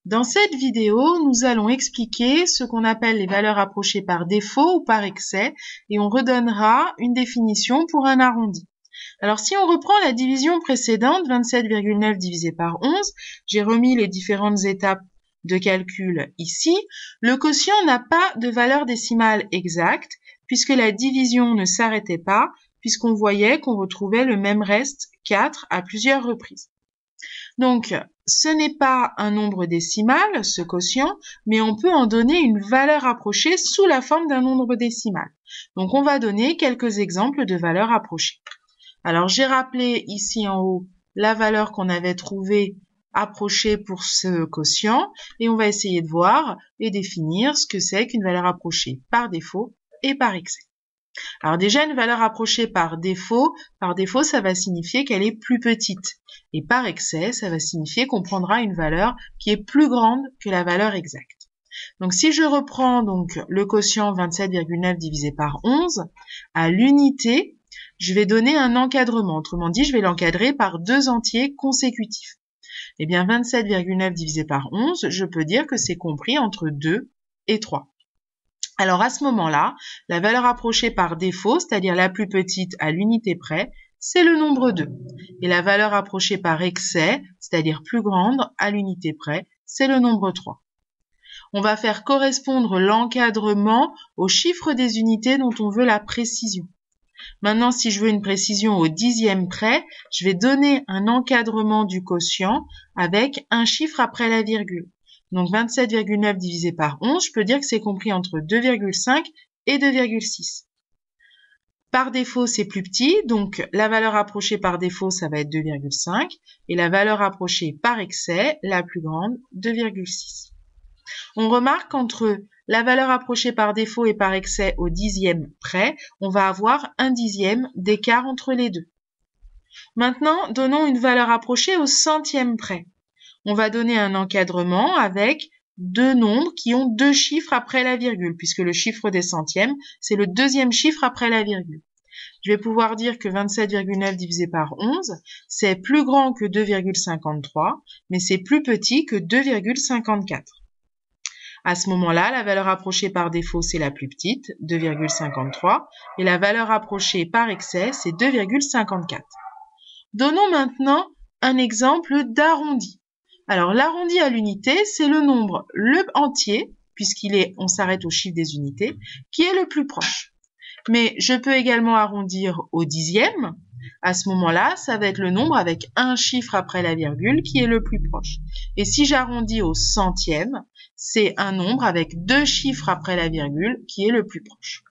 Dans cette vidéo, nous allons expliquer ce qu'on appelle les valeurs approchées par défaut ou par excès et on redonnera une définition pour un arrondi. Alors si on reprend la division précédente, 27,9 divisé par 11, j'ai remis les différentes étapes de calcul ici. Le quotient n'a pas de valeur décimale exacte puisque la division ne s'arrêtait pas, puisqu'on voyait qu'on retrouvait le même reste 4 à plusieurs reprises. Donc, ce n'est pas un nombre décimal, ce quotient, mais on peut en donner une valeur approchée sous la forme d'un nombre décimal. Donc, on va donner quelques exemples de valeurs approchées. Alors, j'ai rappelé ici en haut la valeur qu'on avait trouvée approchée pour ce quotient et on va essayer de voir et définir ce que c'est qu'une valeur approchée par défaut et par excès. Alors déjà, une valeur approchée par défaut, ça va signifier qu'elle est plus petite. Et par excès, ça va signifier qu'on prendra une valeur qui est plus grande que la valeur exacte. Donc si je reprends donc le quotient 27,9 divisé par 11, à l'unité, je vais donner un encadrement. Autrement dit, je vais l'encadrer par deux entiers consécutifs. Eh bien, 27,9 divisé par 11, je peux dire que c'est compris entre 2 et 3. Alors à ce moment-là, la valeur approchée par défaut, c'est-à-dire la plus petite à l'unité près, c'est le nombre 2. Et la valeur approchée par excès, c'est-à-dire plus grande à l'unité près, c'est le nombre 3. On va faire correspondre l'encadrement au chiffre des unités dont on veut la précision. Maintenant, si je veux une précision au dixième près, je vais donner un encadrement du quotient avec un chiffre après la virgule. Donc 27,9 divisé par 11, je peux dire que c'est compris entre 2,5 et 2,6. Par défaut, c'est plus petit, donc la valeur approchée par défaut, ça va être 2,5, et la valeur approchée par excès, la plus grande, 2,6. On remarque qu'entre la valeur approchée par défaut et par excès au dixième près, on va avoir un dixième d'écart entre les deux. Maintenant, donnons une valeur approchée au centième près. On va donner un encadrement avec deux nombres qui ont deux chiffres après la virgule, puisque le chiffre des centièmes, c'est le deuxième chiffre après la virgule. Je vais pouvoir dire que 27,9 divisé par 11, c'est plus grand que 2,53, mais c'est plus petit que 2,54. À ce moment-là, la valeur approchée par défaut, c'est la plus petite, 2,53, et la valeur approchée par excès, c'est 2,54. Donnons maintenant un exemple d'arrondi. Alors, l'arrondi à l'unité, c'est le nombre le entier, on s'arrête au chiffre des unités, qui est le plus proche. Mais je peux également arrondir au dixième. À ce moment-là, ça va être le nombre avec un chiffre après la virgule qui est le plus proche. Et si j'arrondis au centième, c'est un nombre avec deux chiffres après la virgule qui est le plus proche.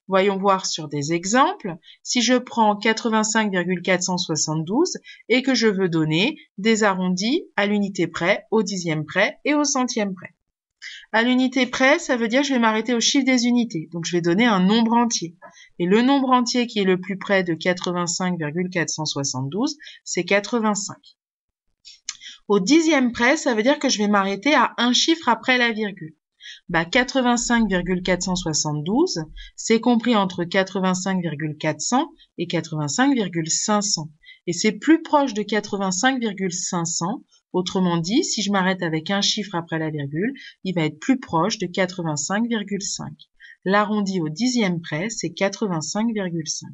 Voyons voir sur des exemples. Si je prends 85,472 et que je veux donner des arrondis à l'unité près, au dixième près et au centième près. À l'unité près, ça veut dire que je vais m'arrêter au chiffre des unités. Donc, je vais donner un nombre entier. Et le nombre entier qui est le plus près de 85,472, c'est 85. Au dixième près, ça veut dire que je vais m'arrêter à un chiffre après la virgule. 85,472, c'est compris entre 85,400 et 85,500. Et c'est plus proche de 85,500. Autrement dit, si je m'arrête avec un chiffre après la virgule, il va être plus proche de 85,5. L'arrondi au dixième près, c'est 85,5.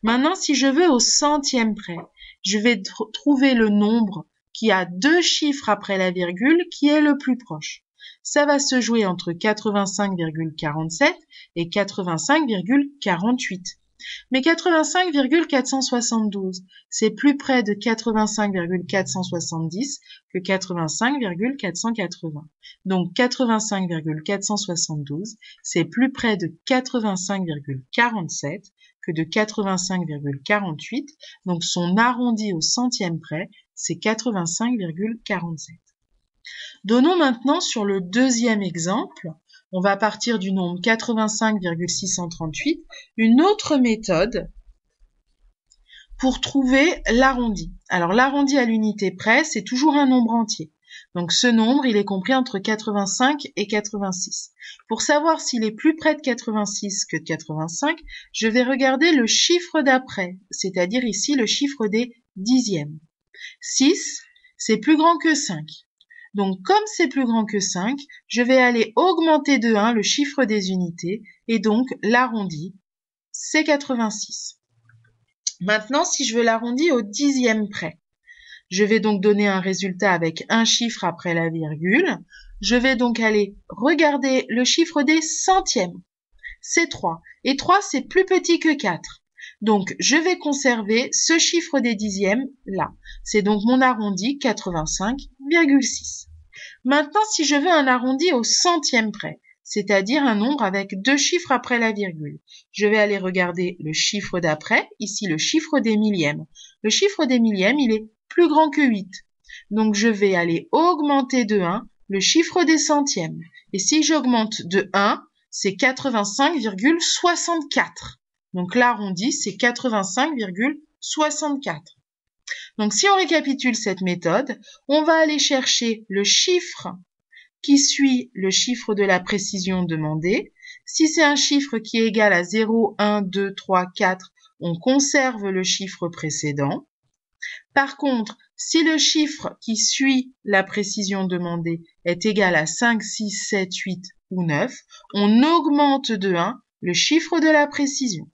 Maintenant, si je veux au centième près, je vais trouver le nombre qui a deux chiffres après la virgule qui est le plus proche. Ça va se jouer entre 85,47 et 85,48. Mais 85,472, c'est plus près de 85,470 que 85,480. Donc 85,472, c'est plus près de 85,47 que de 85,48. Donc son arrondi au centième près, c'est 85,47. Donnons maintenant sur le deuxième exemple, on va partir du nombre 85,638, une autre méthode pour trouver l'arrondi. Alors l'arrondi à l'unité près, c'est toujours un nombre entier. Donc ce nombre, il est compris entre 85 et 86. Pour savoir s'il est plus près de 86 que de 85, je vais regarder le chiffre d'après, c'est-à-dire ici le chiffre des dixièmes. 6, c'est plus grand que 5. Donc, comme c'est plus grand que 5, je vais aller augmenter de 1 le chiffre des unités et donc l'arrondi, c'est 86. Maintenant, si je veux l'arrondir au dixième près, je vais donc donner un résultat avec un chiffre après la virgule. Je vais donc aller regarder le chiffre des centièmes. C'est 3. Et 3, c'est plus petit que 4. Donc, je vais conserver ce chiffre des dixièmes là. C'est donc mon arrondi 85,6. Maintenant, si je veux un arrondi au centième près, c'est-à-dire un nombre avec 2 chiffres après la virgule, je vais aller regarder le chiffre d'après, ici le chiffre des millièmes. Le chiffre des millièmes, il est plus grand que 8. Donc, je vais aller augmenter de 1 le chiffre des centièmes. Et si j'augmente de 1, c'est 85,64. Donc, l'arrondi, c'est 85,64. Donc, si on récapitule cette méthode, on va aller chercher le chiffre qui suit le chiffre de la précision demandée. Si c'est un chiffre qui est égal à 0, 1, 2, 3, 4, on conserve le chiffre précédent. Par contre, si le chiffre qui suit la précision demandée est égal à 5, 6, 7, 8 ou 9, on augmente de 1 le chiffre de la précision.